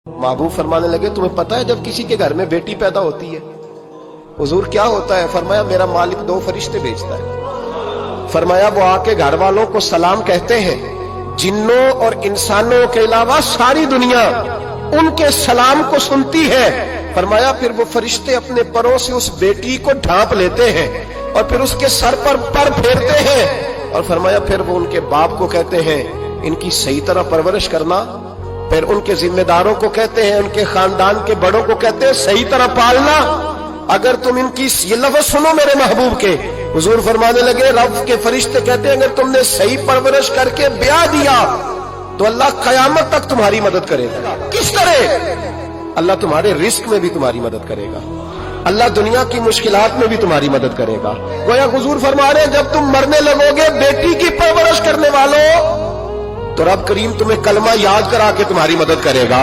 महबूब फरमाने लगे, तुम्हें पता है जब किसी के घर में बेटी पैदा होती है हुजूर क्या होता है? फरमाया, मेरा मालिक 2 फरिश्ते भेजता है। फरमाया, वो आके घर वालों को सलाम कहते हैं। जिन्नों और इंसानों के अलावा सारी दुनिया उनके सलाम को सुनती है। फरमाया, फिर वो फरिश्ते अपने परों से उस बेटी को ढांप लेते हैं और फिर उसके सर पर फेरते हैं। और फरमाया, फिर वो उनके बाप को कहते हैं, इनकी सही तरह परवरिश करना। फिर उनके जिम्मेदारों को कहते हैं, उनके खानदान के बड़ों को कहते हैं, सही तरह पालना। अगर तुम इनकी ये लफ्ज सुनो मेरे महबूब के, हुजूर फरमाने लगे, रब के फरिश्ते कहते हैं, अगर तुमने सही परवरिश करके ब्याह दिया तो अल्लाह कयामत तक तुम्हारी मदद करेगा। किस तरह? अल्लाह तुम्हारे रिस्क में भी तुम्हारी मदद करेगा, अल्लाह दुनिया की मुश्किलात में भी तुम्हारी मदद करेगा। गोया हुजूर फरमा रहे हैं, जब तुम मरने लगोगे बेटी की परवरिश करने वालों, तो रब करीम तुम्हें कलमा याद करा के तुम्हारी मदद करेगा।